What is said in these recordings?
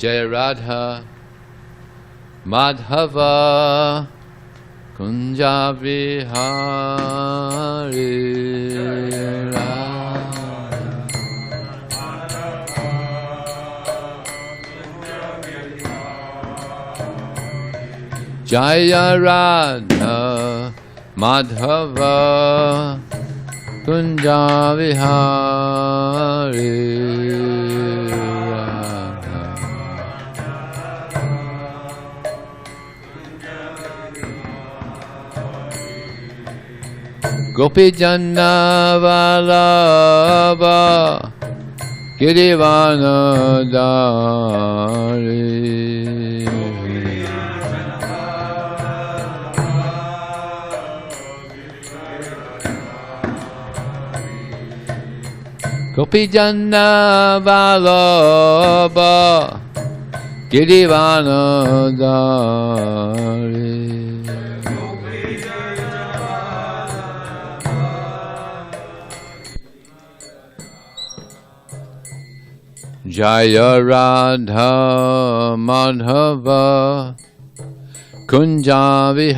Jaya Radha Madhava Kunja Vihari Jaya Radha Madhava Kunja Vihari Gopi Janna Vallabha Girivana Dari Gopi Janna Vallabha Girivana Dari Jaya Radha Madhava Kunja Vihari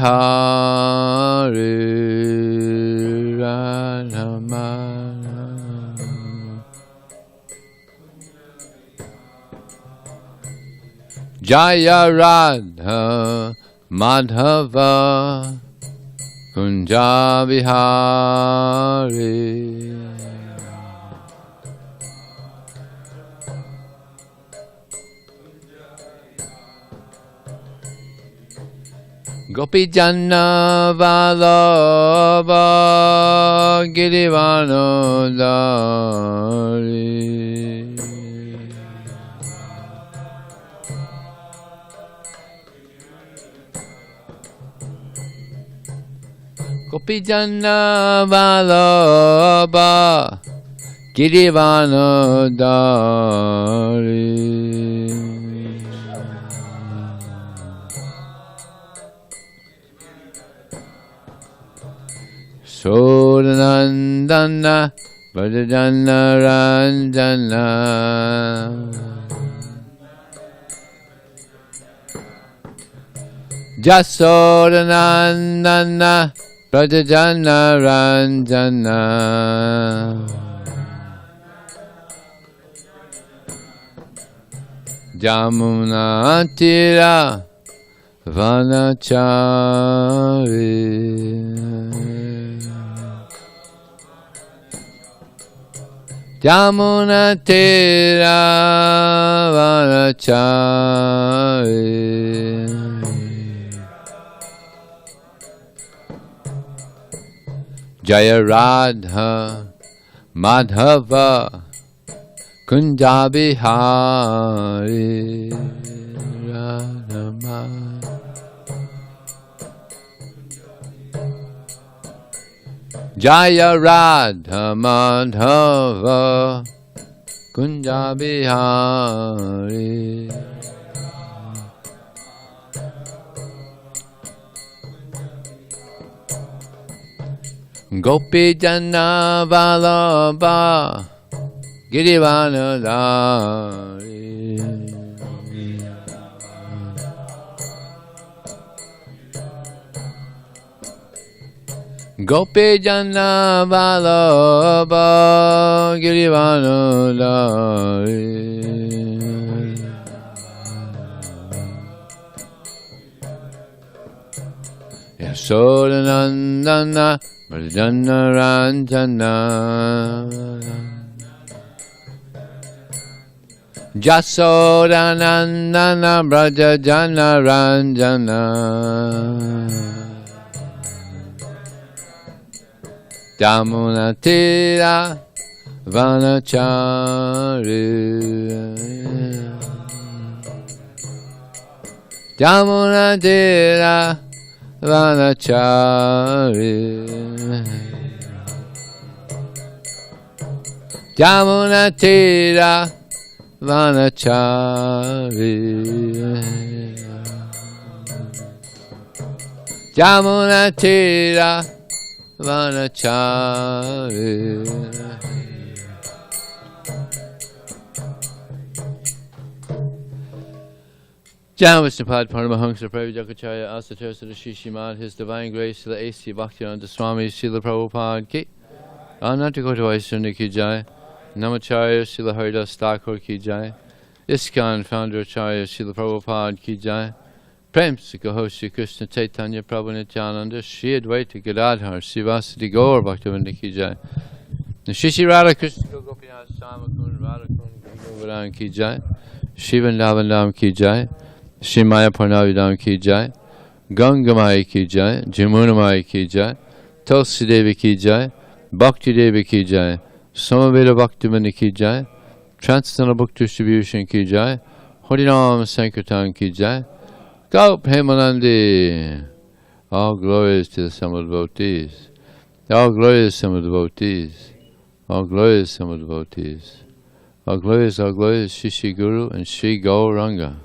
Radha Madhava Jaya Radha Madhava Kunja Vihari Gopi Janna Vallabha Girivana Dari Gopi Janna Vallabha Girivana Dari Sodanandana Vajajana Ranjana Jasodanandana Vajajana Ranjana Jamuna Tira Vanachari Jamuna Tira Vanachari Jaya Radha Madhava Kunja Vihari Radha Madhava Jaya Radha Madhava Kunja Vihari Gopi Janna Vallabha Girivana Dari Gopi Janna Vallabha Girivana Dari Yasodanandana Vrajana Ranjana Jasodanandana Vrajana Ranjana Jamuna Tira Vanachari Jamuna Tira Vanachari Jamuna Tira Vanachari Jamuna Tira Vanachari Javaснапad Paramahansa Pravijakacharya Asatursa Shishimad, His Divine Grace to the A.C. Bhakti Swami Srila Prabhupada Ki Anantakota Vaishnava Ki Jai, Namacharya Srila Haridas Thakur Ki Jai, ISKCON Founder Acharya Srila Prabhupada Ki Jai, Prem Sikaho Shri Krishna Chaitanya Prabhu Nityananda Shri Advaita Gadadhar Srivasati Gaur Bhaktivinoda Ki Jai, Shri Radha Krishna Gopinath Samakun Radha Kun Govardhan Ki Jai, Shri Vrindavan Ki Jai, Shri Maya Parnavidam Ki Jai, Gangamai Ki Jai, Jamunamai Ki Jai, Tulsi Devi Ki Jai, Bhakti Devi Ki Jai, Samaveda Bhaktivinoda Ki Jai, Transcendental Book Distribution Ki Jai, Harinam Sankirtan Ki Jai, Gaup Hemalandi. All glories to the Summer devotees. All glories to Summer devotees. All glories to Summer devotees. All glories, Shri Shri Guru and Shri Gauranga.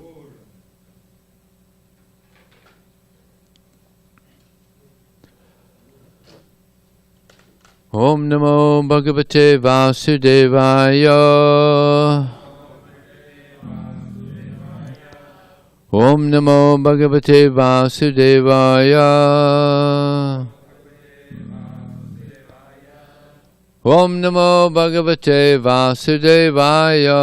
Om Namo Bhagavate Vasudevaya. Om Namo Bhagavate Vasudevaya. Om Namo Bhagavate Vasudevaya.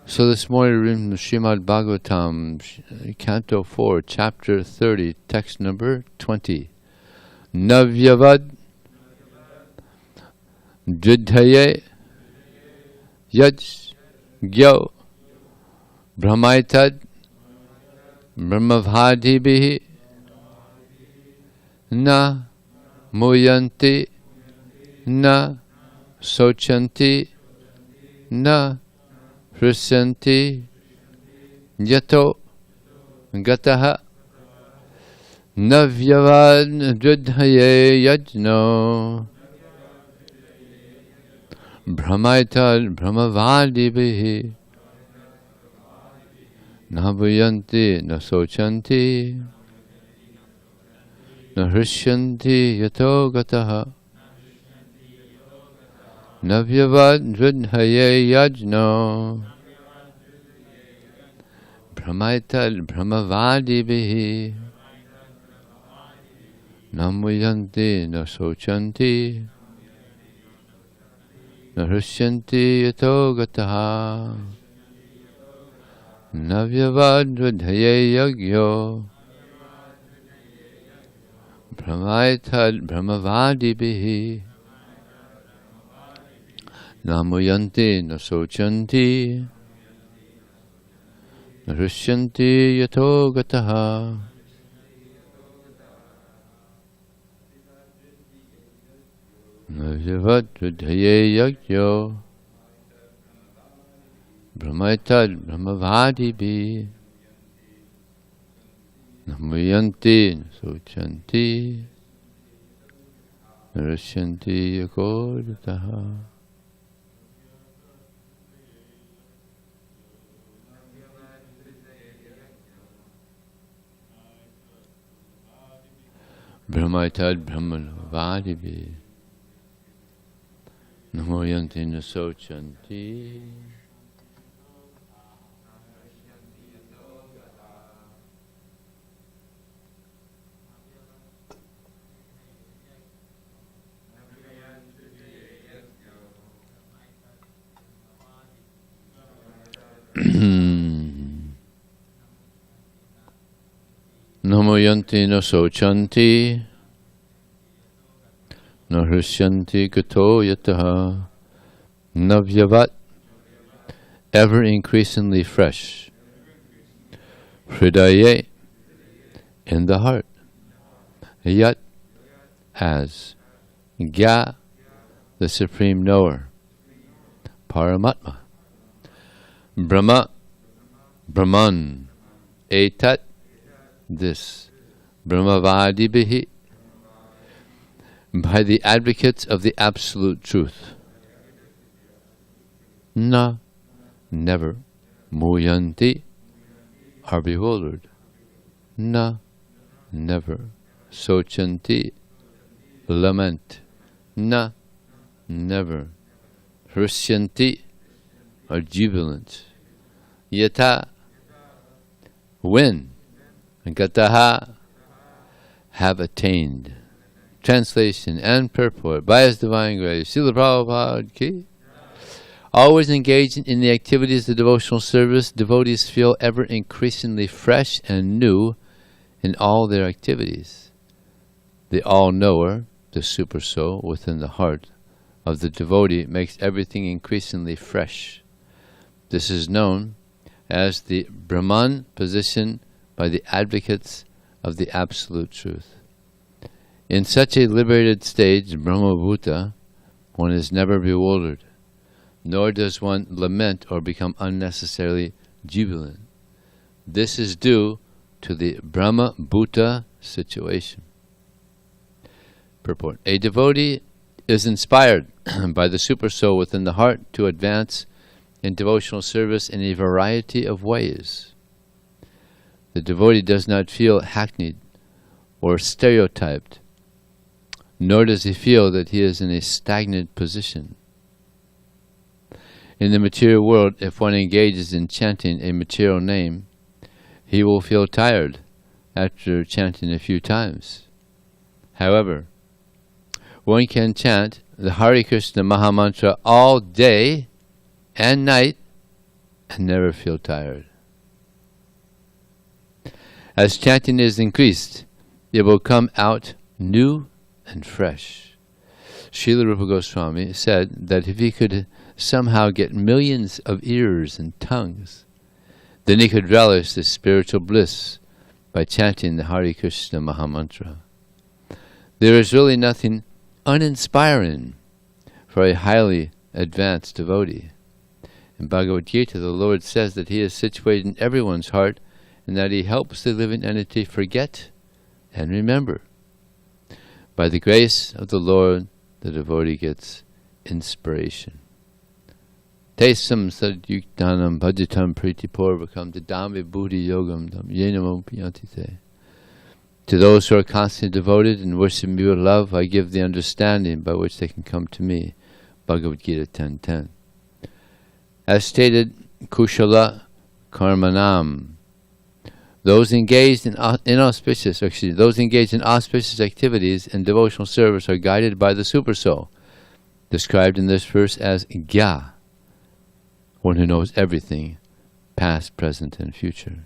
So this morning we read Srimad Bhagavatam, Canto 4, Chapter 30, text number 20. Navyavad Dvidhaye Yaj Gyo Brahmaitad Brahmavadibhihi Na Muyanti Na Sochanti Na Hrisyanti Yato Gataha Navyavad Dvidhaye Yajno Brahmaitad Brahmavadibhihi Nabhuyanti Nasochanti Nahrisyanti Yato Gataha Navyavad Dvidhaye Yajno Brahmaitad Brahmavadibhihi Namuyanti Nasochanti Nahrisyanti Yato Gataha Navyavad Dvidhaye Yagyo Brahmaitad Brahmavadibhihi Namuyanti Nasochanti Nahrisyanti Yato Gataha Navyavad Dvidhaye Yagyo Brahmaitad Brahmavadibhihi Namuyanti Nasochanti Nahrisyanti Yato Gataha. Brahmaitad Brahmavadibhihi Namuyanti Nasochanti Namuyanti Nasochanti Nahrisyanti Gato Yataha Navyavat, ever increasingly fresh. Hridaye, in the heart. Yat, as. Gya, the supreme knower. Paramatma. Brahma, Brahman. Etat, this. Brahmavadibhihi, by the advocates of the absolute truth. Na, never. Muyanti, are bewildered. Na, never. Sochanti, lament. Na, never. Hrisyanti, are jubilant. Yata, when, and gataha, have attained. Translation and purport by His Divine Grace, Srila Prabhupada Ki. Always engaging in the activities of devotional service, devotees feel ever increasingly fresh and new in all their activities. The all-knower, the super soul within the heart of the devotee, makes everything increasingly fresh. This is known as the Brahman position by the advocates of the Absolute Truth. In such a liberated stage, Brahmabhuta, one is never bewildered, nor does one lament or become unnecessarily jubilant. This is due to the Brahmabhuta situation. Purport. A devotee is inspired by the super soul within the heart to advance in devotional service in a variety of ways. The devotee does not feel hackneyed or stereotyped, nor does he feel that he is in a stagnant position. In the material world, if one engages in chanting a material name, he will feel tired after chanting a few times. However, one can chant the Hare Krishna Mahamantra all day and night and never feel tired. As chanting is increased, it will come out new and fresh. Srila Rupa Goswami said that if he could somehow get millions of ears and tongues, then he could relish the spiritual bliss by chanting the Hare Krishna Mahamantra. There is really nothing uninspiring for a highly advanced devotee. In Bhagavad Gita, the Lord says that He is situated in everyone's heart and that He helps the living entity forget and remember. By the grace of the Lord, the devotee gets inspiration. Tesam sadyuktanam bhajatam pritipurvakam dadami buddhi yogam tam yenamo piyantite. To those who are constantly devoted and worship me with love, I give the understanding by which they can come to me. Bhagavad Gita 10:10. As stated, kushala karmanam. Those engaged in auspicious activities and devotional service are guided by the Super Soul, described in this verse as Gya, one who knows everything, past, present, and future.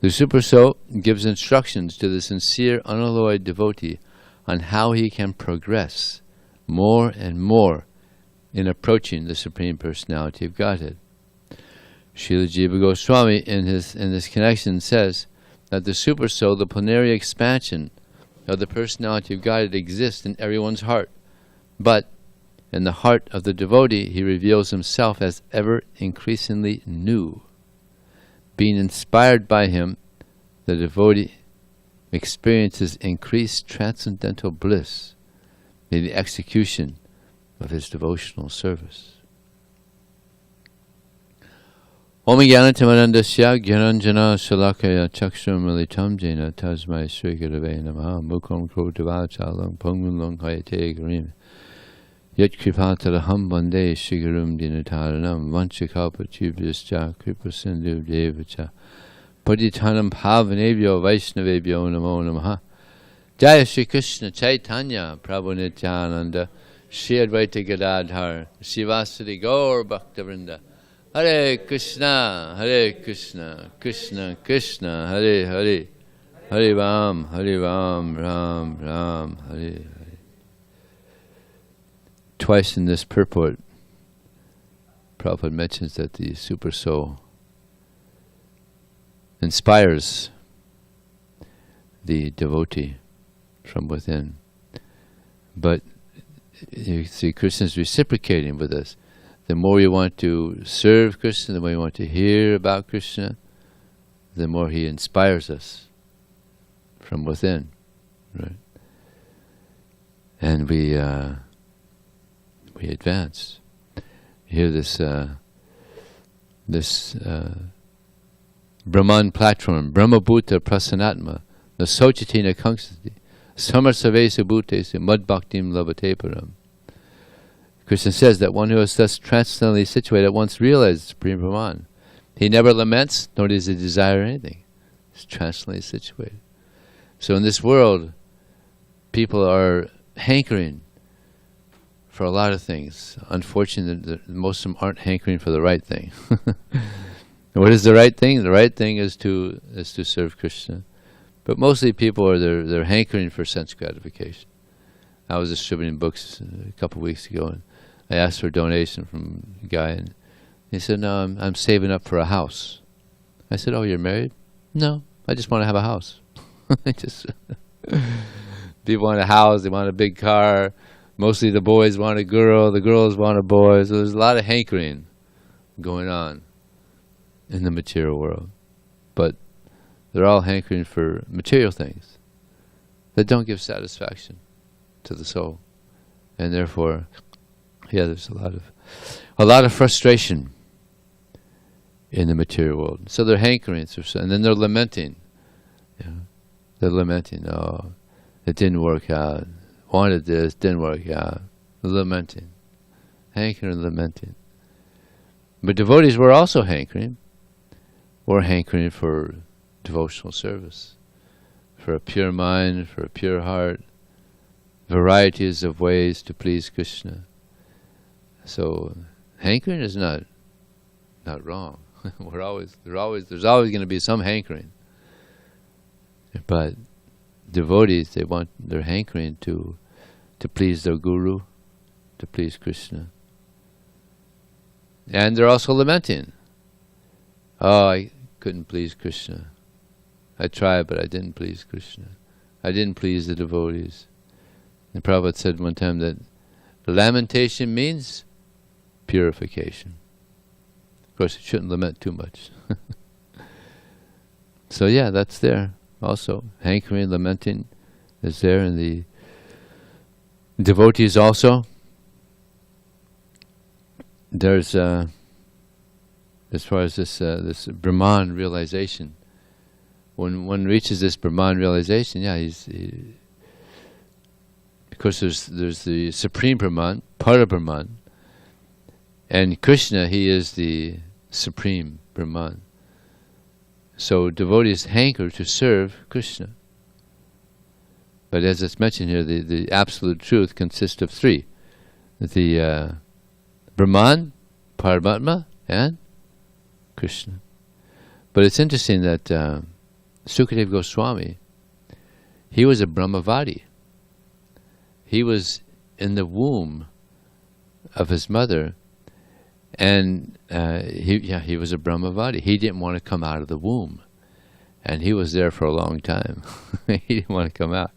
The Super Soul gives instructions to the sincere, unalloyed devotee on how he can progress more and more in approaching the Supreme Personality of Godhead. Srila Jiva Goswami in this connection says that the Super Soul, the plenary expansion of the Personality of Godhead, exists in everyone's heart, but in the heart of the devotee he reveals himself as ever increasingly new. Being inspired by him, the devotee experiences increased transcendental bliss in the execution of his devotional service. Om Jnanatimarandasya Gyananjana Shalakaya Chakshur Militam Jena Tasmai Sri Gurave Namaha Mukham Krotavachalam Pangulong Hayate Garim Yat Kripataraham Bande Shigarum Dinataranam Vanchakalpa Tubhyascha Kripa Sindhu Devacha Paditanam Pavanebhyo Vaishnavebhyo Namo Namaha. Jaya Shri Krishna Chaitanya Prabhu Nityananda Shri Advaita Gadadhar Sivasadi Gaur Bhaktavrinda. Hare Krishna, Krishna Krishna, Hare Hare, Hare Ram, Ram Ram, Hare Hare. Twice in this purport, Prabhupada mentions that the Super Soul inspires the devotee from within. But you see, Krishna is reciprocating with us. The more you want to serve Krishna, the more you want to hear about Krishna, the more He inspires us from within, right? And we advance. You hear this Brahman platform, Brahmabhuta Prasanatma, the Sochatina Kangsati, Samarsavesa Bhutesi Mad Bhaktim Lavate Param. Krishna says that one who is thus transcendently situated at once realizes Supreme Brahman. He never laments, nor does he desire anything. He's transcendently situated. So in this world, people are hankering for a lot of things. Unfortunately, most of them aren't hankering for the right thing. What is the right thing? The right thing is to serve Krishna. But mostly people are they're hankering for sense gratification. I was distributing books a couple of weeks ago, and I asked for a donation from a guy, and he said, "No, I'm saving up for a house." I said, "Oh, you're married?" "No, I just want to have a house." People want a house, they want a big car. Mostly the boys want a girl, the girls want a boy. So there's a lot of hankering going on in the material world. But they're all hankering for material things that don't give satisfaction to the soul. And therefore, yeah, there's a lot of frustration in the material world. So they're hankering, and then they're lamenting. You know, they're lamenting, "Oh, it didn't work out. Wanted this, didn't work out." They're lamenting. Hankering and lamenting. But devotees were also hankering. We're hankering for devotional service, for a pure mind, for a pure heart, varieties of ways to please Krishna. So hankering is not wrong. There's always going to be some hankering. But devotees, they're hankering to please their guru, to please Krishna. And they're also lamenting. "Oh, I couldn't please Krishna. I tried, but I didn't please Krishna. I didn't please the devotees." And Prabhupada said one time that lamentation means purification. Of course, you shouldn't lament too much. So yeah, that's there also. Hankering, lamenting is there in the devotees also. There's as far as this Brahman realization, when one reaches this Brahman realization, yeah, of course there's the Supreme Brahman, Para Brahman, and Krishna, he is the Supreme Brahman. So devotees hanker to serve Krishna. But as it's mentioned here, the absolute truth consists of three: the Brahman, Paramatma, and Krishna. But it's interesting that Sukadeva Goswami, he was a Brahmavadi. He was in the womb of his mother, and he was a Brahmavadi. He didn't want to come out of the womb, and he was there for a long time. He didn't want to come out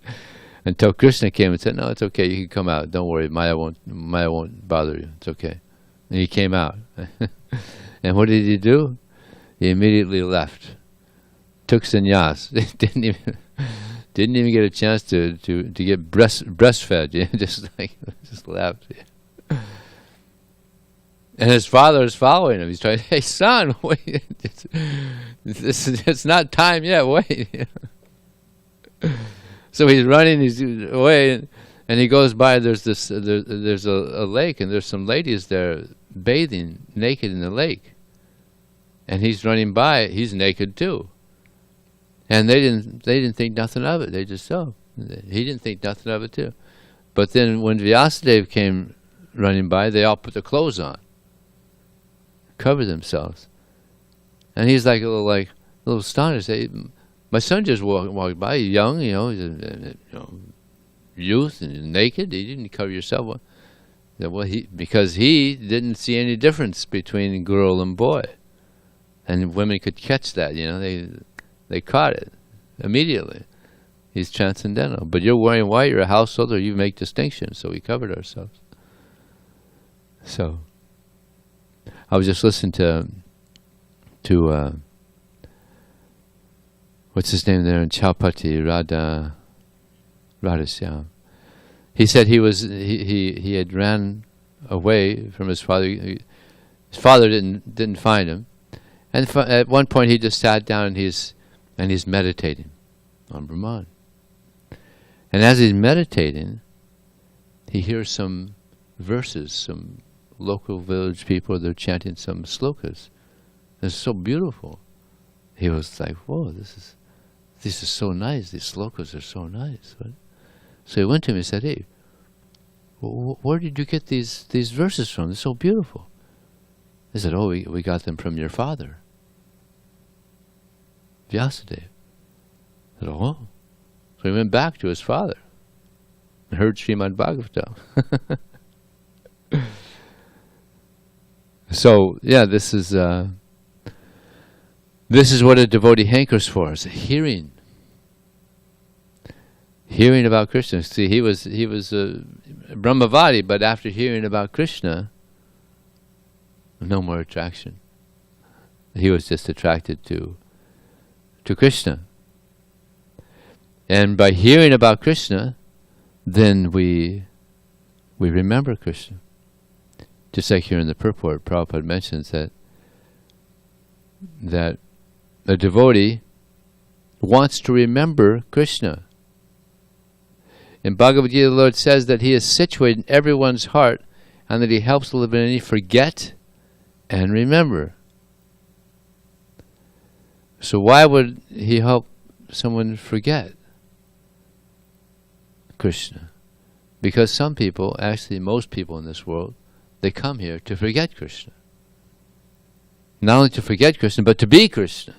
until Krishna came and said, "No, it's okay. You can come out. Don't worry. Maya won't bother you. It's okay." And he came out. And what did he do? He immediately left. Took sannyas. Didn't even get a chance to get breastfed. Yeah? just left. Yeah. And his father is following him. He's trying, "Hey son, wait, it's not time yet. Wait." So he's running. He's away, and he goes by. There's a lake, and there's some ladies there bathing naked in the lake. And he's running by. He's naked too. And they didn't think nothing of it. They just he didn't think nothing of it too. But then when Vyasadeva came running by, they all put their clothes on, covered themselves, and he's like a little astonished. My son just walked by, young, he's a youth and naked. He didn't cover yourself. Well, because he didn't see any difference between girl and boy, and women could catch that. They caught it immediately. He's transcendental. But you're wearing white, you're a householder, you make distinctions. So we covered ourselves. So I was just listening to what's his name there in Chaupati, Radhasyam. He said he had ran away from his father. His father didn't find him, and at one point he just sat down and he's meditating on Brahman. And as he's meditating, he hears some verses. Some local village people, they're chanting some slokas. It's so beautiful. He was like, whoa, this is so nice. These slokas are so nice. Right? So he went to him and said, hey, where did you get these verses from? They're so beautiful. He said, oh, we got them from your father, Vyasadeva. I said, oh. So he went back to his father and heard Srimad Bhagavatam. So, yeah, this is what a devotee hankers for, is hearing about Krishna. See, he was a Brahmavadi, but after hearing about Krishna, no more attraction. He was just attracted to Krishna. And by hearing about Krishna, then we remember Krishna. Just like here in the purport, Prabhupada mentions that a devotee wants to remember Krishna. In Bhagavad Gita, the Lord says that He is situated in everyone's heart and that He helps the living forget and remember. So why would He help someone forget Krishna? Because some people, actually most people in this world, they come here to forget Krishna. Not only to forget Krishna, but to be Krishna.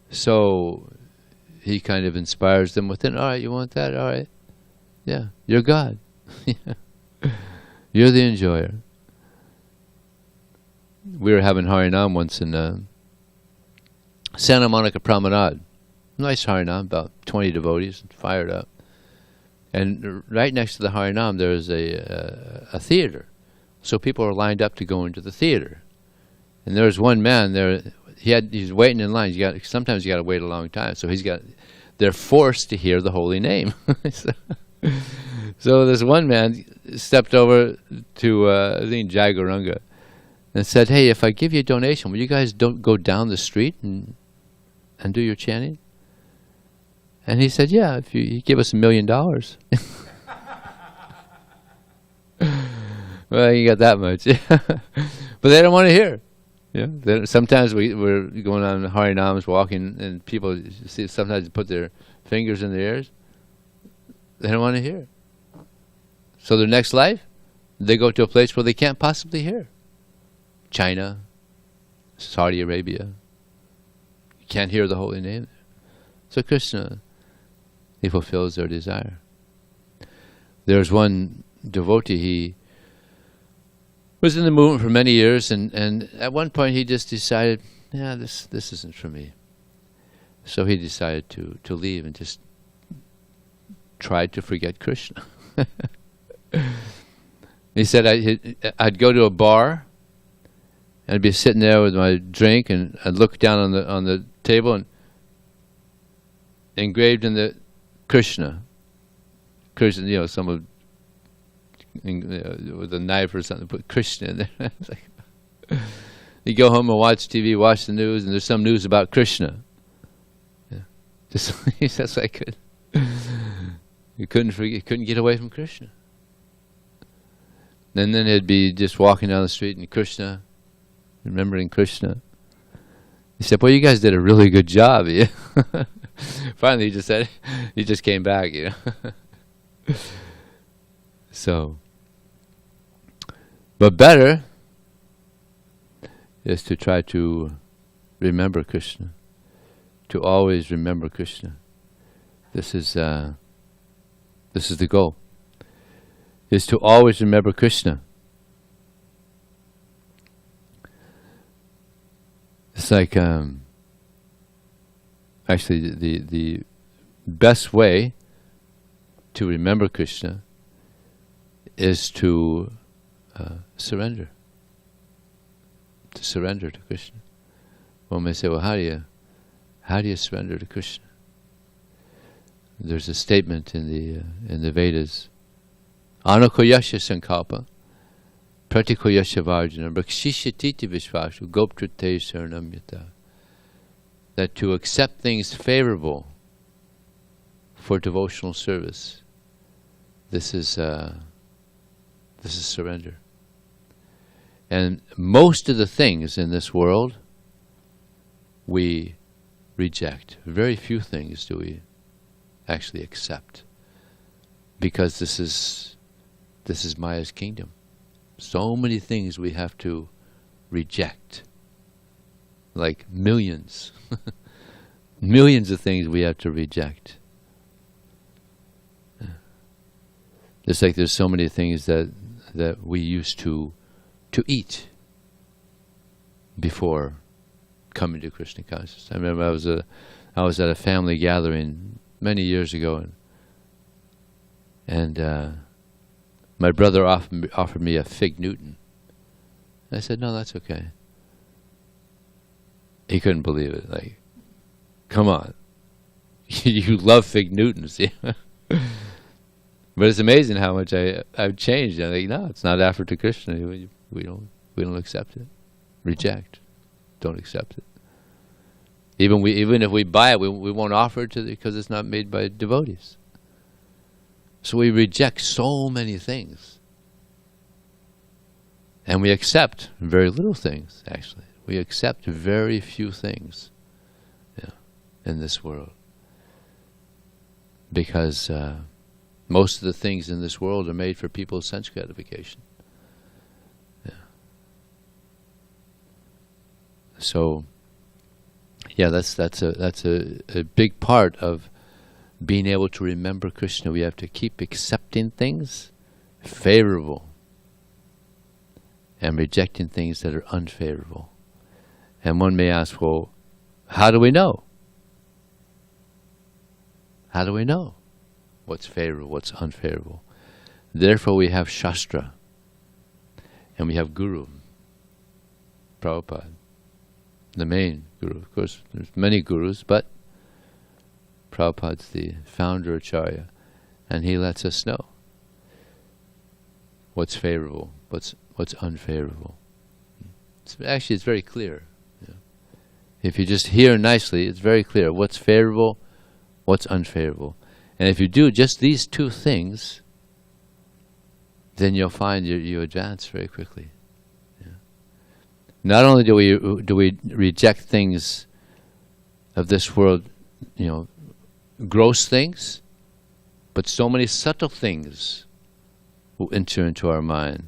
So He kind of inspires them within. All right, you want that? All right. Yeah, you're God. You're the enjoyer. We were having Harinam once in Santa Monica Promenade. Nice Harinam, about 20 devotees, fired up. And right next to the Harinam there is a theater. So people are lined up to go into the theater. And there was one man there, he's waiting in line. Sometimes you got to wait a long time. So they're forced to hear the holy name. So this one man stepped over to I think Jagaranga and said, hey, if I give you a donation, will you guys don't go down the street and do your chanting? And he said, yeah, if you give us $1 million. Well, you got that much. But they don't want to hear. Yeah. Sometimes we're going on Harinams, walking, and people sometimes put their fingers in their ears. They don't want to hear. So their next life, they go to a place where they can't possibly hear. China, Saudi Arabia. You can't hear the holy name. So Krishna, He fulfills their desire. There's one devotee, he was in the movement for many years, and at one point he just decided, yeah, this isn't for me. So he decided to leave and just tried to forget Krishna. He said, I'd go to a bar, and I'd be sitting there with my drink, and I'd look down on the table, and engraved in the Krishna, someone with a knife or something, put Krishna in there. Like, you go home and watch TV, watch the news, and there's some news about Krishna. Yeah. Just I could. You couldn't get away from Krishna. And then it'd be just walking down the street and Krishna, remembering Krishna. He said, well, you guys did a really good job. Yeah. Finally, he just came back, So, but better is to try to remember Krishna, to always remember Krishna. This is the goal, is to always remember Krishna. It's like, actually the best way to remember Krishna is to surrender. To surrender to Krishna. One may say, well, how do you surrender to Krishna? There's a statement in the Vedas, Anakoyasya sankalpa, pratikoyasya varjana, bhakshishyatiti vishvashu, goptrute saranamyata. That to accept things favorable for devotional service, this is This is surrender. And most of the things in this world we reject. Very few things do we actually accept, because this is Maya's kingdom. So many things we have to reject, like millions, millions of things we have to reject. Just like there's so many things that we used to eat before coming to Krishna consciousness. I remember I was at a family gathering many years ago, and my brother offered me a fig Newton. I said, no, that's okay. He couldn't believe it. Like, come on. You love fig Newtons. But it's amazing how much I've changed. I'm like, no, it's not offered to Krishna. We don't accept it. Reject. Don't accept it. Even if we buy it, we won't offer it because it's not made by devotees. So we reject so many things. And we accept very little things, actually. We accept very few things in this world. Because most of the things in this world are made for people's sense gratification. So, that's a big part of being able to remember Krishna. We have to keep accepting things favorable and rejecting things that are unfavorable. And one may ask, well, how do we know? How do we know what's favorable, what's unfavorable? Therefore we have Shastra, and we have Guru, Prabhupada, the main Guru. Of course, there's many Gurus, but Prabhupada's the founder Acharya, and he lets us know what's favorable, what's unfavorable. It's very clear. If you just hear nicely, it's very clear what's favorable, what's unfavorable. And if you do just these two things, then you'll find you advance very quickly. Not only do we reject things of this world, gross things, but so many subtle things will enter into our mind,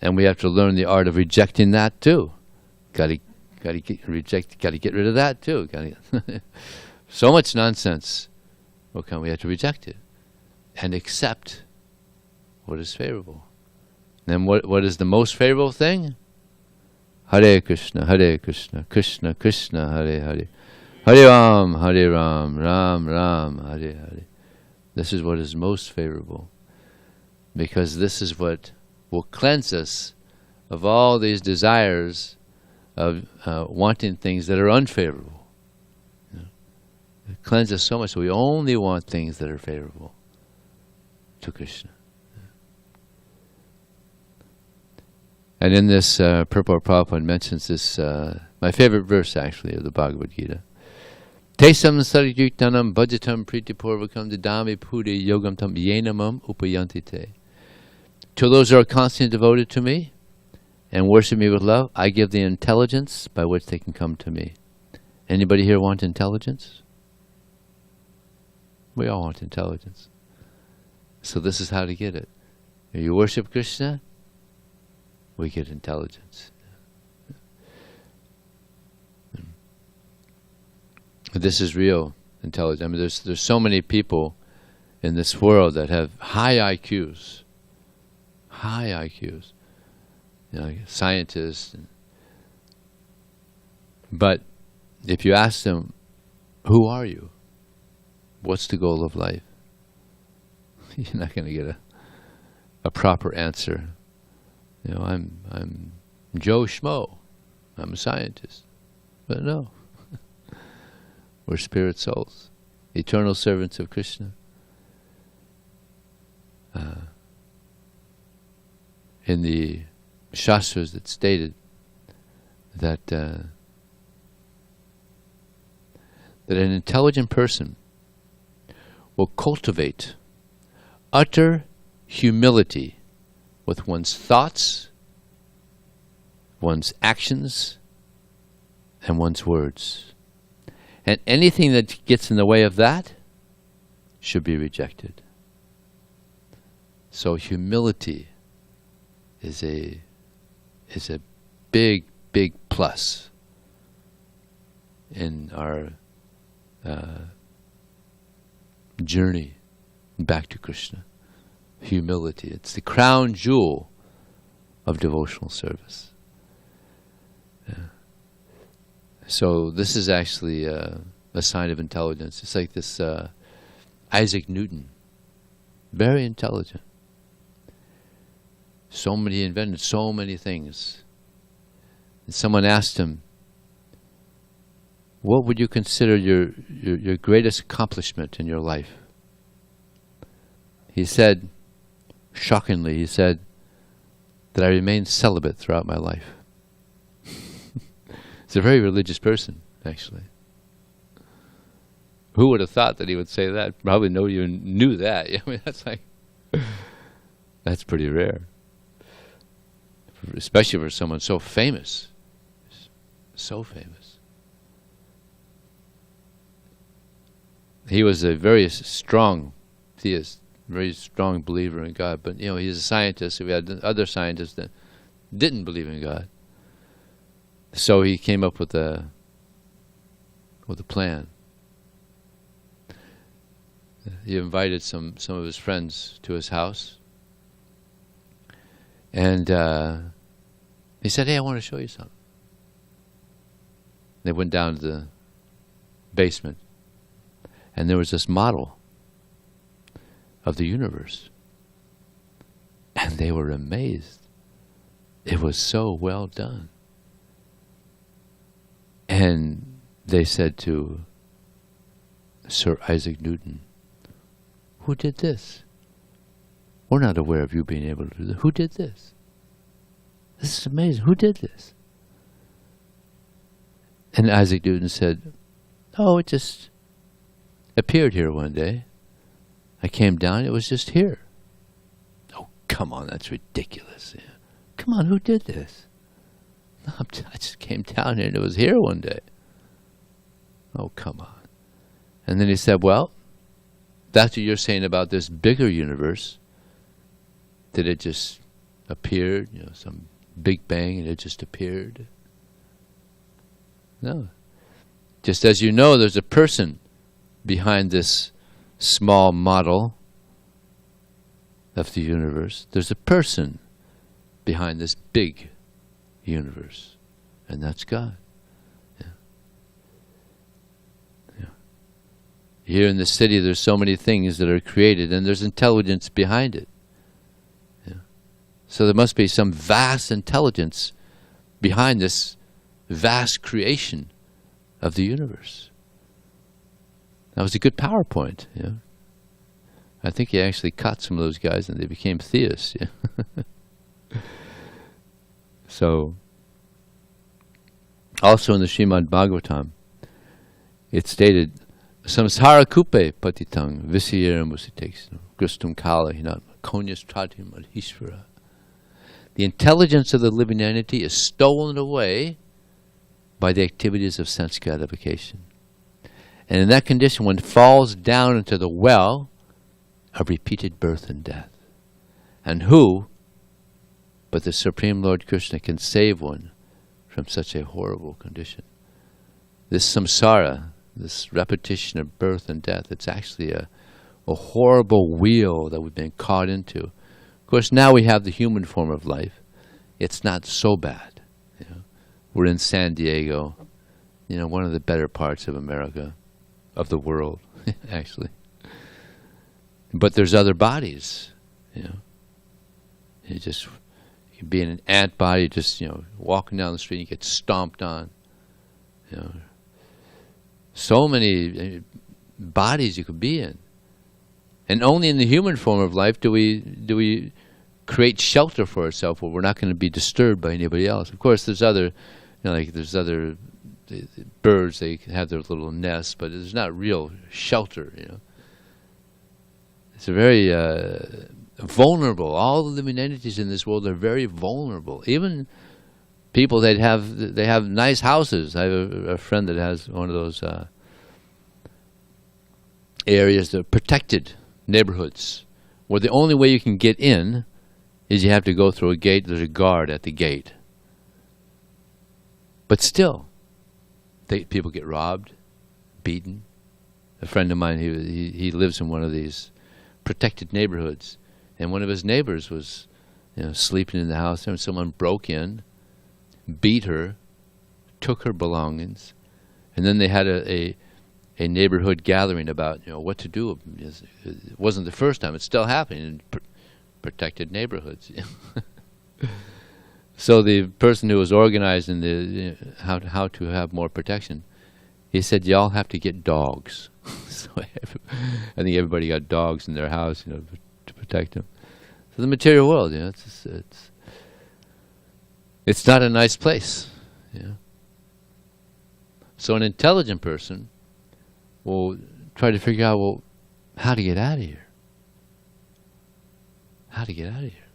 and we have to learn the art of rejecting that too. Got to get rid of that too. So much nonsense will come. We have to reject it and accept what is favorable. And what is the most favorable thing? Hare Krishna, Krishna Krishna, Hare Hare, Hare Ram, Ram Ram, Hare Hare. This is what is most favorable, because this is what will cleanse us of all these desires of wanting things that are unfavorable. It cleanses us so much that we only want things that are favorable to Krishna. And in this, purport Prabhupada mentions this, my favorite verse actually of the Bhagavad Gita. Tesam sariyuktanam bhajatam pritipurvakam didami pudi yogam tam yenamam upayanti te. To those who are constantly devoted to me and worship me with love, I give the intelligence by which they can come to me. Anybody here want intelligence? We all want intelligence. So this is how to get it. If you worship Krishna, we get intelligence. This is real intelligence. I mean, there's so many people in this world that have high IQs, scientists. But if you ask them, who are you? What's the goal of life? You're not going to get a proper answer. I'm Joe Schmo. I'm a scientist. But no. We're spirit souls, eternal servants of Krishna. In the Shastras it's stated that an intelligent person will cultivate utter humility with one's thoughts, one's actions, and one's words. And anything that gets in the way of that should be rejected. So humility is a big, big plus in our journey back to Krishna. Humility. It's the crown jewel of devotional service. So this is actually a sign of intelligence. It's like this Isaac Newton, very intelligent. He invented so many things. And someone asked him, what would you consider your greatest accomplishment in your life? He said, shockingly, he said, that I remained celibate throughout my life. He's a very religious person, actually. Who would have thought that he would say that? Probably nobody even knew that. I mean, that's pretty rare. Especially for someone so famous. So famous. He was a very strong theist, very strong believer in God, but he's a scientist. We had other scientists that didn't believe in God. So he came up with a plan. He invited some of his friends to his house, and he said, "Hey, I want to show you something." They went down to the basement, and there was this model of the universe, and they were amazed. It was so well done. And they said to Sir Isaac Newton, "Who did this? We're not aware of you being able to do this. Who did this? This is amazing. Who did this?" And Isaac Newton said, "Oh, it just appeared here one day. I came down, it was just here." "Oh, come on, that's ridiculous. Yeah. Come on, who did this?" "No, I just came down here and it was here one day." "Oh, come on." And then he said, "Well, that's what you're saying about this bigger universe, that it just appeared, some big bang and it just appeared." No. Just as you know, there's a person behind this small model of the universe. There's a person behind this big universe, and that's God. Yeah. Yeah. Here in the city, there's so many things that are created, and there's intelligence behind it. Yeah. So there must be some vast intelligence behind this vast creation of the universe. That was a good PowerPoint. I think he actually caught some of those guys and they became theists. Yeah. So, also in the Srimad Bhagavatam, it stated, "Samsara kupe patitang visayera musiteksam gristum kala hinat konyas tratim adhishvara." The intelligence of the living entity is stolen away by the activities of sense gratification. And in that condition, one falls down into the well of repeated birth and death. And who but the Supreme Lord Krishna can save one from such a horrible condition? This samsara, this repetition of birth and death, it's actually a horrible wheel that we've been caught into. Of course, now we have the human form of life. It's not so bad. We're in SanDiego, one of the better parts of America, of the world, actually. But there's other bodies, You can be in an ant body, just, walking down the street, you get stomped on. So many bodies you could be in. And only in the human form of life do we create shelter for ourselves where we're not going to be disturbed by anybody else. Of course, there's other, there's other the birds, they have their little nests, but there's not real shelter, It's a very vulnerable. All the living entities in this world are very vulnerable. Even people that have nice houses. I have a friend that has one of those areas that are protected neighborhoods, where the only way you can get in is you have to go through a gate. There's a guard at the gate. But still, people get robbed, beaten. A friend of mine, he lives in one of these protected neighborhoods, and one of his neighbors was, sleeping in the house, and someone broke in, beat her, took her belongings, and then they had a neighborhood gathering about what to do. It wasn't the first time; it's still happening in protected neighborhoods. So the person who was organizing the how to have more protection, he said, "Y'all have to get dogs." So I think everybody got dogs in their house, to protect them. So the material world, it's not a nice place. So an intelligent person will try to figure out, how to get out of here. How to get out of here.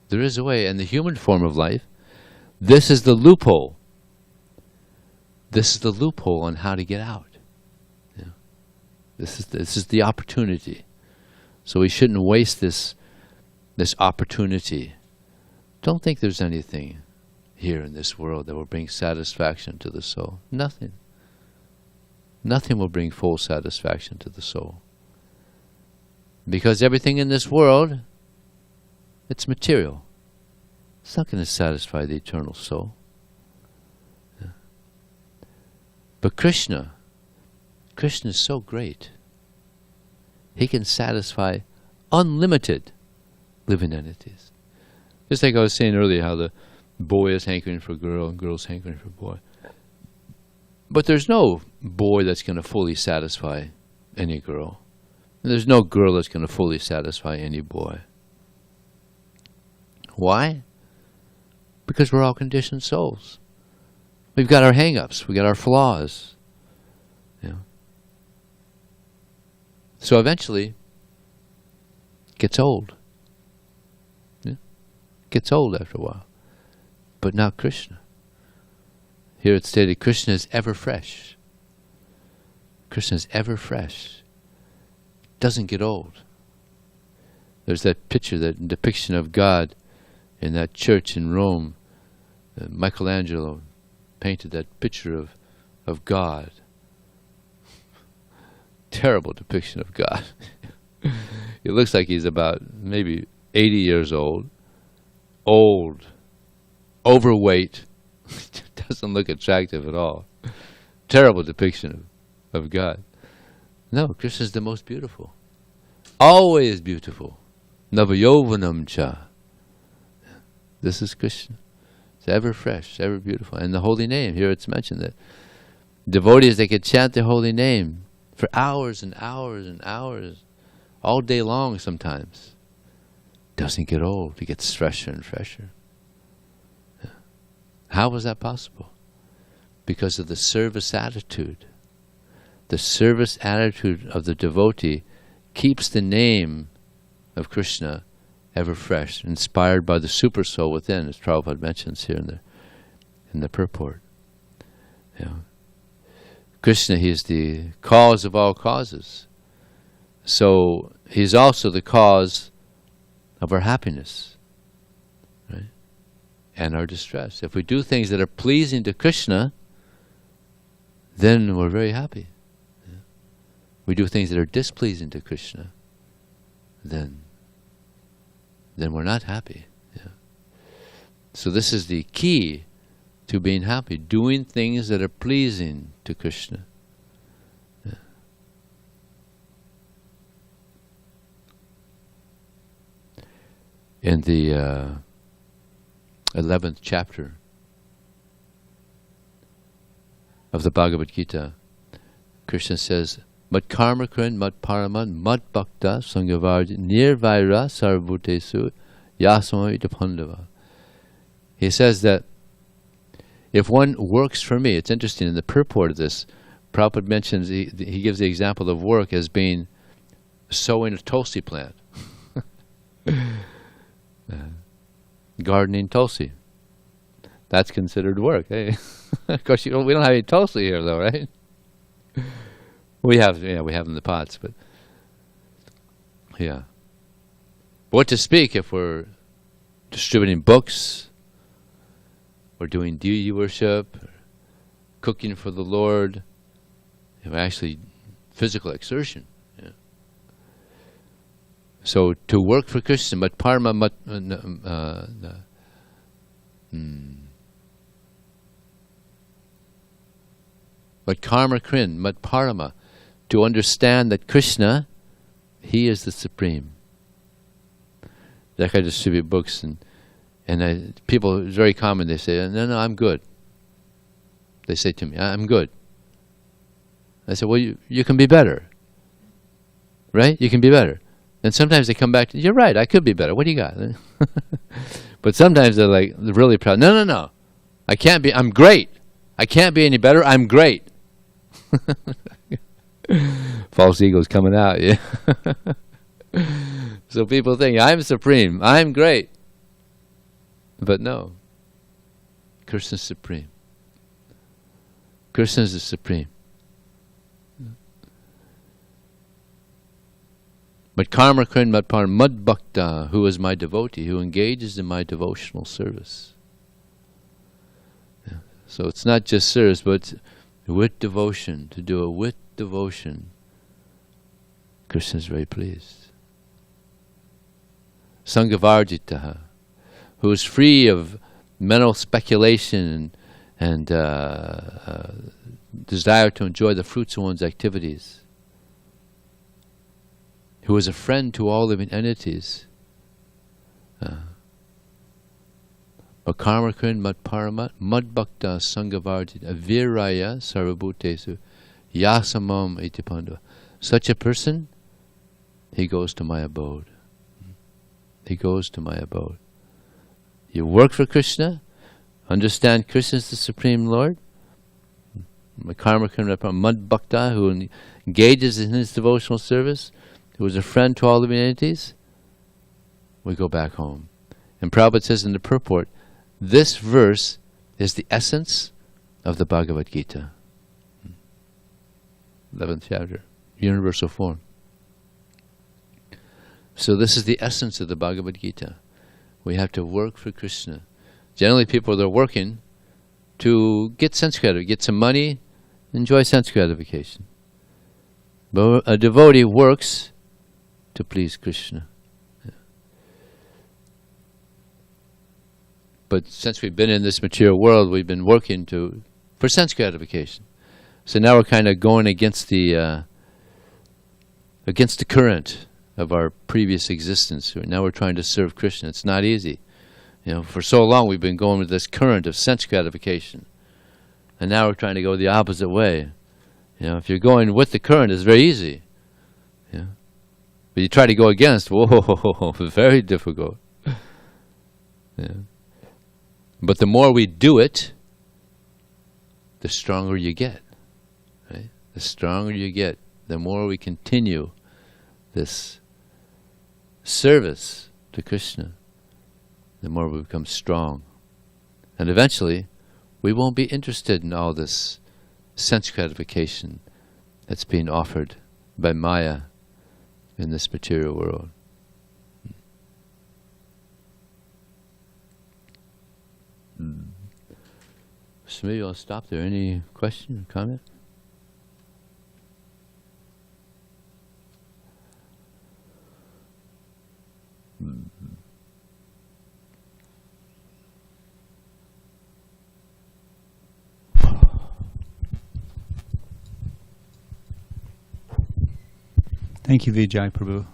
There is a way, and the human form of life, this is the loophole. This is the loophole on how to get out. This is the opportunity. So we shouldn't waste this opportunity. Don't think there's anything here in this world that will bring satisfaction to the soul. Nothing. Nothing will bring full satisfaction to the soul. Because everything in this world, it's material. It's not going to satisfy the eternal soul. But Krishna is so great. He can satisfy unlimited living entities. Just like I was saying earlier, how the boy is hankering for a girl and girl's hankering for a boy. But there's no boy that's going to fully satisfy any girl. And there's no girl that's going to fully satisfy any boy. Why? Because we're all conditioned souls. We've got our hang-ups. We've got our flaws. So eventually, it gets old. It gets old after a while. But not Krishna. Here it's stated, Krishna is ever fresh. Krishna is ever fresh. Doesn't get old. There's that picture, that depiction of God in that church in Rome. Michelangelo painted that picture of God. Terrible depiction of God. It looks like he's about maybe 80 years old, overweight, doesn't look attractive at all. Terrible depiction of God. No, Krishna is the most beautiful. Always beautiful. Navayovanam cha. This is Krishna. It's ever fresh, ever beautiful. And the holy name, here it's mentioned that devotees, they could chant the holy name for hours and hours and hours, all day long sometimes. Doesn't get old. It gets fresher and fresher. How was that possible? Because of the service attitude. The service attitude of the devotee keeps the name of Krishna ever fresh, inspired by the super soul within, as Prabhupada mentions here in the purport. Krishna, he is the cause of all causes. So he's also the cause of our happiness, right? And our distress. If we do things that are pleasing to Krishna, then we're very happy. We do things that are displeasing to Krishna, then we're not happy. So this is the key to being happy, doing things that are pleasing to Krishna. In the 11th chapter of the Bhagavad Gita, Krishna says, Mat karma kran, mat paraman, mat bhakta, sangavarji, nirvaira sarvbhutesu, yasamavita pandava. He says that if one works for me, it's interesting, in the purport of this, Prabhupada mentions, he gives the example of work as being sowing a tulsi plant. Gardening Tulsi. That's considered work, eh? Of course, we don't have any Tulsi here, though, right? We have in the pots, but yeah. What to speak if we're distributing books, or doing deity worship, or cooking for the Lord, actually physical exertion. Yeah. So to work for Krishna, mat parma mat karma krin, mat parama, to understand that Krishna, he is the supreme. Like I distribute books, and people, it's very common, they say, no, I'm good. They say to me, I'm good. I say, well, you can be better. Right? You can be better. And sometimes they come back to, you're right, I could be better. What do you got? But sometimes they're like, they're really proud. No. I can't be, I'm great. I can't be any better, I'm great. False ego's coming out, yeah. So people think, I'm supreme, I'm great. But no. Krishna's supreme. Krishna is the supreme. But karma krin matpar mad bhakta, who is my devotee, who engages in my devotional service. Yeah. So it's not just service, but with devotion, to do it with devotion. Krishna is very pleased. Sangavarjitaha, who is free of mental speculation and desire to enjoy the fruits of one's activities, who is a friend to all living entities. Karma krin mat paramat mad bhakta sangavarjit aviraya sarvabhutesu yasamam itipanda. Such a person, he goes to my abode. He goes to my abode. You work for Krishna, understand Krishna is the Supreme Lord. Karma krin mat paramat mad bhakta, who engages in his devotional service, who is a friend to all living entities, we go back home. And Prabhupada says in the purport, this verse is the essence of the Bhagavad Gita. 11th chapter, universal form. So this is the essence of the Bhagavad Gita. We have to work for Krishna. Generally people are working to get sense gratification, get some money, enjoy sense gratification. But a devotee works to please Krishna. Yeah. But since we've been in this material world, we've been working for sense gratification. So now we're kind of going against the current of our previous existence. Now we're trying to serve Krishna. It's not easy. For so long we've been going with this current of sense gratification, and now we're trying to go the opposite way. If you're going with the current, it's very easy. But you try to go against, whoa, very difficult. Yeah. But the more we do it, the stronger you get. Right? The stronger you get, the more we continue this service to Krishna, the more we become strong. And eventually, we won't be interested in all this sense gratification that's being offered by Maya in this material world. So maybe I'll stop there. Any question or comment? Thank you, Vijay Prabhu.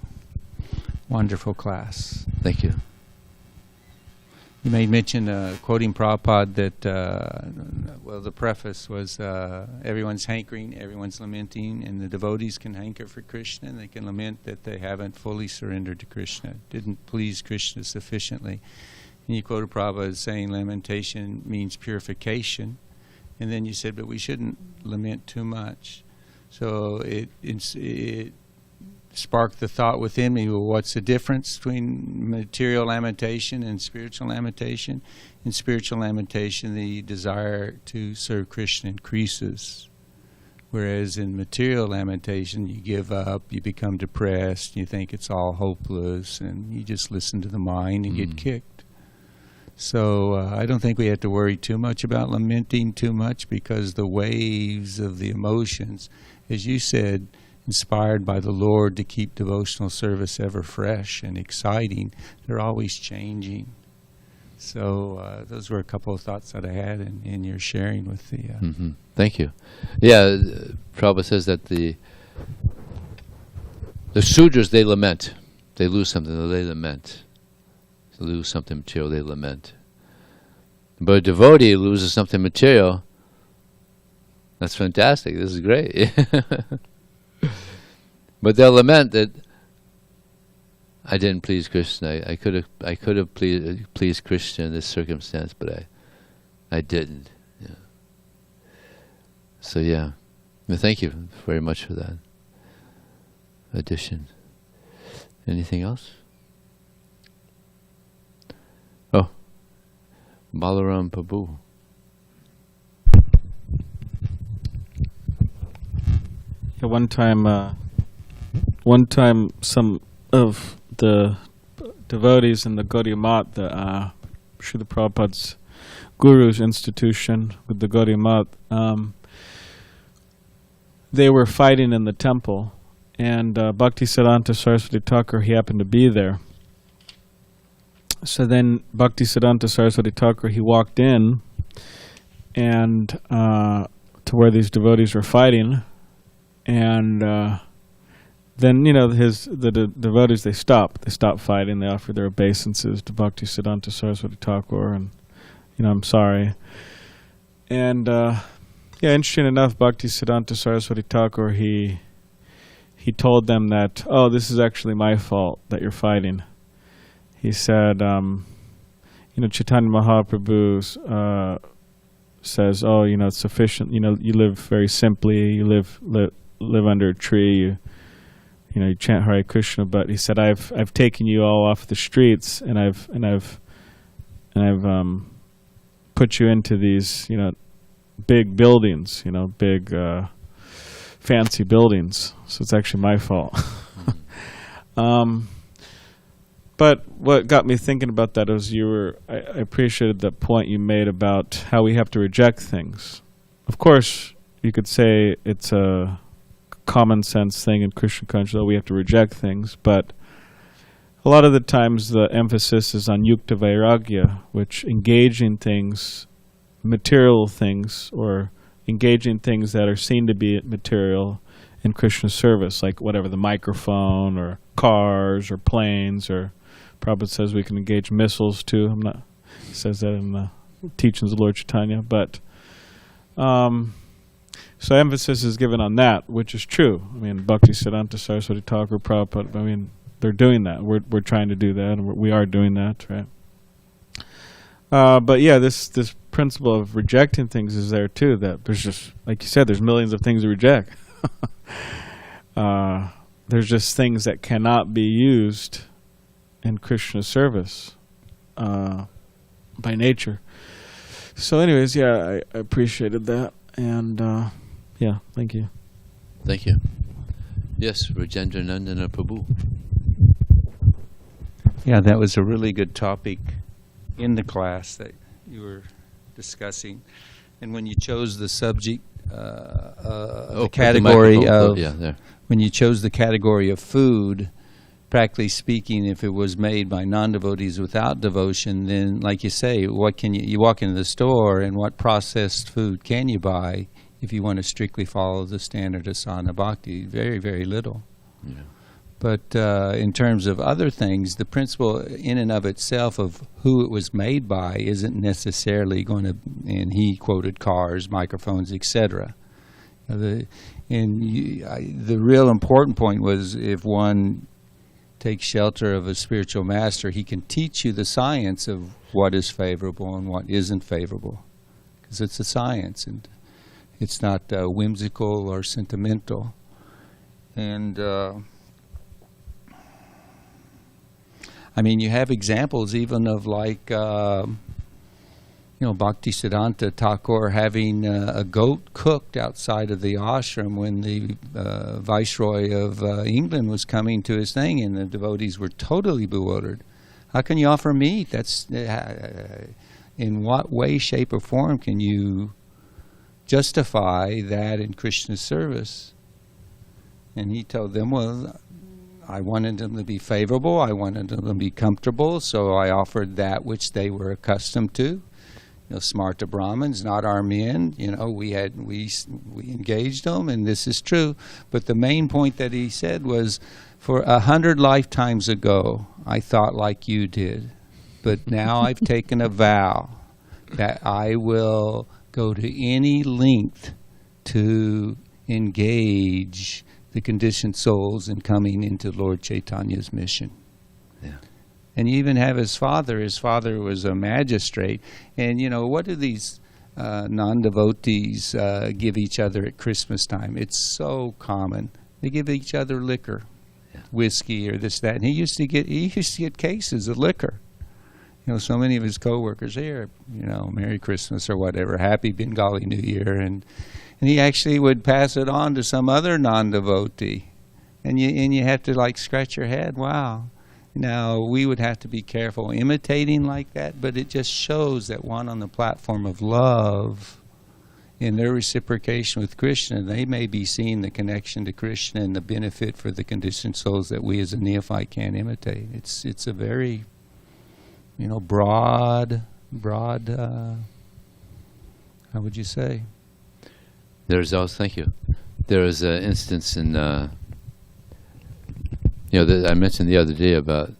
Wonderful class. Thank you. You made mention, quoting Prabhupada, that, the preface was, everyone's hankering, everyone's lamenting, and the devotees can hanker for Krishna, and they can lament that they haven't fully surrendered to Krishna, didn't please Krishna sufficiently. And you quoted Prabhupada as saying lamentation means purification, and then you said, but we shouldn't lament too much. So sparked the thought within me, well, what's the difference between material lamentation and spiritual lamentation? In spiritual lamentation, the desire to serve Krishna increases. Whereas in material lamentation, you give up, you become depressed, you think it's all hopeless, and you just listen to the mind and get kicked. So I don't think we have to worry too much about lamenting too much, because the waves of the emotions, as you said, inspired by the Lord to keep devotional service ever fresh and exciting, they're always changing. So those were a couple of thoughts that I had in your sharing with the... Thank you. Yeah, Prabhupada says that the Sudras, they lament. They lose something, they lament. They lose something material, they lament. But a devotee loses something material, that's fantastic, this is great. But they'll lament that I didn't please Krishna. I could have pleased Krishna in this circumstance, but I didn't. Yeah. So yeah, well, thank you very much for that addition. Anything else? Oh, Balaram Prabhu. Yeah, one time some of the devotees in the Gaudiya Math, the Srila Prabhupada's Guru's institution with the Gaudiya Math, they were fighting in the temple, and Bhaktisiddhanta Saraswati Thakur, he happened to be there. So then Bhaktisiddhanta Saraswati Thakur, he walked in and to where these devotees were fighting, and then, you know, the devotees, they stopped fighting. They offered their obeisances to Bhaktisiddhanta Saraswati Thakur, and, you know, I'm sorry. And, yeah, interesting enough, Bhaktisiddhanta Saraswati Thakur, he told them that, oh, this is actually my fault that you're fighting. He said, you know, Chaitanya Mahaprabhu says, oh, you know, it's sufficient, you know, you live very simply, you live under a tree, you know, you chant Hare Krishna, but he said, I've taken you all off the streets, and I've put you into these, you know, big buildings, you know, big fancy buildings. So it's actually my fault. But what got me thinking about that was I appreciated that point you made about how we have to reject things. Of course, you could say it's a common sense thing in Krishna consciousness, we have to reject things, but a lot of the times the emphasis is on yukta vairagya, which engaging things, material things, or engaging things that are seen to be material in Krishna service, like whatever, the microphone, or cars, or planes, or Prabhupada says we can engage missiles too. He says that in the teachings of Lord Chaitanya, but so emphasis is given on that, which is true. I mean, Bhaktisiddhanta Saraswati Thakur, Prabhupada, I mean, they're doing that. We're trying to do that, and we are doing that, right? But yeah, this principle of rejecting things is there too, that there's just, like you said, there's millions of things to reject. There's just things that cannot be used in Krishna service by nature. So anyways, yeah, I appreciated that, and yeah, thank you. Thank you. Yes, Rajendra Nandana Prabhu. Yeah, that was a really good topic in the class that you were discussing. And when you chose the subject, the category of, when you chose the category of food, practically speaking, if it was made by non-devotees without devotion, then, like you say, what can you walk into the store, and what processed food can you buy if you want to strictly follow the standard of sadhana bhakti? Very, very little. Yeah. But in terms of other things, the principle in and of itself of who it was made by isn't necessarily going to, and he quoted cars, microphones, etc. The real important point was, if one takes shelter of a spiritual master, he can teach you the science of what is favorable and what isn't favorable, because it's a science and it's not whimsical or sentimental. And I mean, you have examples even of like, Bhakti Siddhanta Thakur having a goat cooked outside of the ashram when the Viceroy of England was coming to his thing, and the devotees were totally bewildered. How can you offer meat? That's in what way, shape, or form can you justify that in Krishna's service? And he told them, well, I wanted them to be favorable, I wanted them to be comfortable, so I offered that which they were accustomed to. Smarta Brahmins, not our men. We engaged them, and this is true. But the main point that he said was, for 100 lifetimes ago, I thought like you did, but now I've taken a vow that I will go to any length to engage the conditioned souls in coming into Lord Chaitanya's mission. Yeah. And you even have his father. His father was a magistrate. And, what do these non-devotees give each other at Christmas time? It's so common. They give each other liquor, whiskey or this, that. And he used to get cases of liquor. So many of his co-workers here, Merry Christmas or whatever, Happy Bengali New Year. And he actually would pass it on to some other non-devotee. And you have to, scratch your head. Wow. Now, we would have to be careful imitating like that, but it just shows that one on the platform of love, in their reciprocation with Krishna, they may be seeing the connection to Krishna and the benefit for the conditioned souls that we as a neophyte can't imitate. It's a very, broad, how would you say? There's also, thank you. There was an instance in, I mentioned the other day about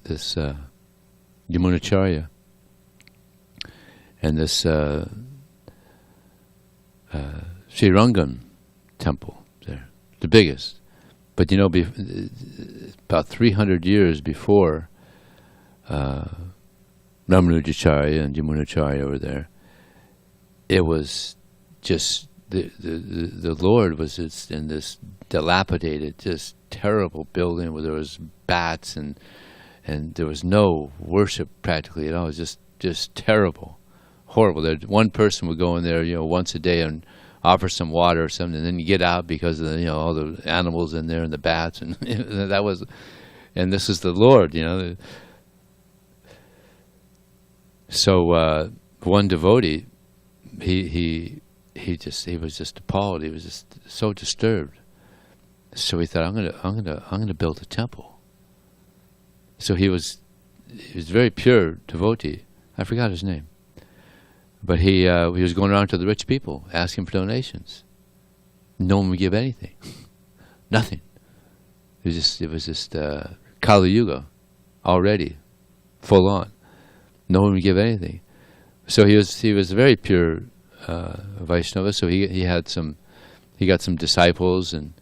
this Yamunacharya and this Sri Rangan temple there, the biggest. But about 300 years before Ramanujacharya and Yamunacharya were there, it was just the Lord was just in this dilapidated, just terrible building where there was bats and there was no worship practically at all. It was just terrible, horrible. One person would go in there, once a day and offer some water or something, and then you get out because of all the animals in there and the bats, and and this is the Lord, So one devotee, he was just appalled. He was just so disturbed. So he thought, I'm gonna build a temple. So he was a very pure devotee. I forgot his name, but he was going around to the rich people asking for donations. No one would give anything, nothing. It was just Kali Yuga, already, full on. No one would give anything. So he was a very pure Vaishnava. So he got some disciples, and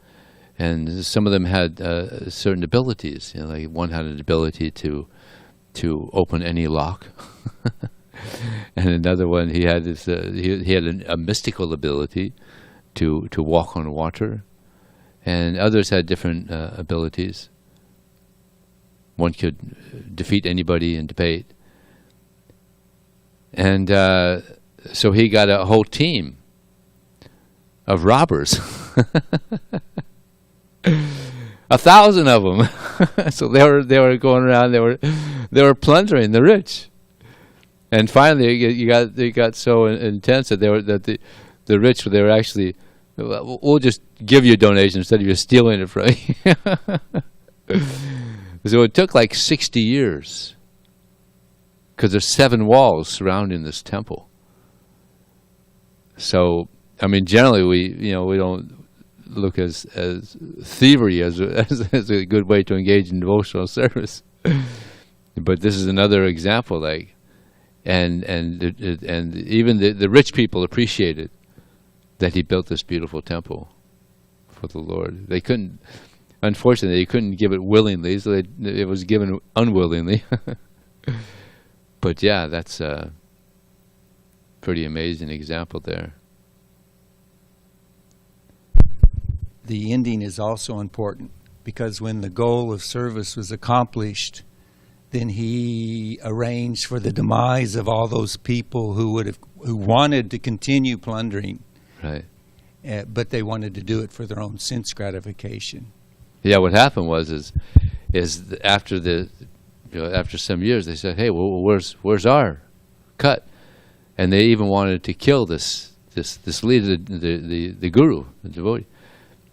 some of them had certain abilities. Like one had an ability to open any lock, and another one he had this he had a mystical ability to walk on water, and others had different abilities. One could defeat anybody in debate, and so he got a whole team of robbers. 1,000 of them. So they were going around. They were plundering the rich, and finally it got so intense that the rich were actually, we'll just give you a donation instead of you stealing it from you. So it took like 60 years because there's 7 walls surrounding this temple. So I mean, generally we don't look as thievery as a good way to engage in devotional service, but this is another example. And even the rich people appreciated that he built this beautiful temple for the Lord. Unfortunately, they couldn't give it willingly, so it was given unwillingly. But yeah, that's a pretty amazing example there. The ending is also important, because when the goal of service was accomplished, then he arranged for the demise of all those people who wanted to continue plundering, Right. but they wanted to do it for their own sense gratification. Yeah, what happened was after after some years they said, "Hey, well, where's our cut?" And they even wanted to kill this leader, the guru, the devotee.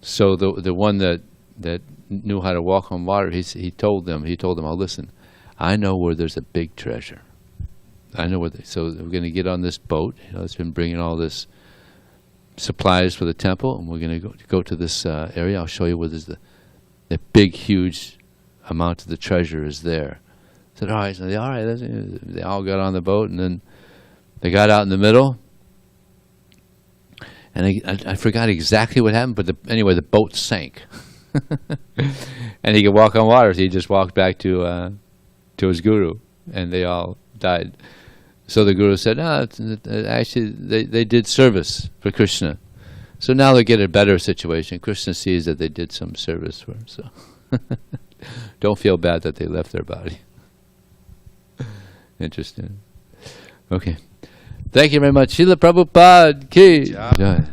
So the one that knew how to walk on water, he told them, "Oh, listen, I know where there's a big treasure. I know where." So we're going to get on this boat. It's been bringing all this supplies for the temple, and we're going to go to this area. I'll show you where there's the big, huge amount of the treasure is there. I said, all right. So they all got on the boat, and then they got out in the middle. And I forgot exactly what happened, but anyway, the boat sank. And he could walk on water, so he just walked back to his guru, and they all died. So the guru said, actually, they did service for Krishna. So now they get a better situation. Krishna sees that they did some service for him, so don't feel bad that they left their body. Interesting. Okay. Thank you very much. Srila Prabhupada ki jai.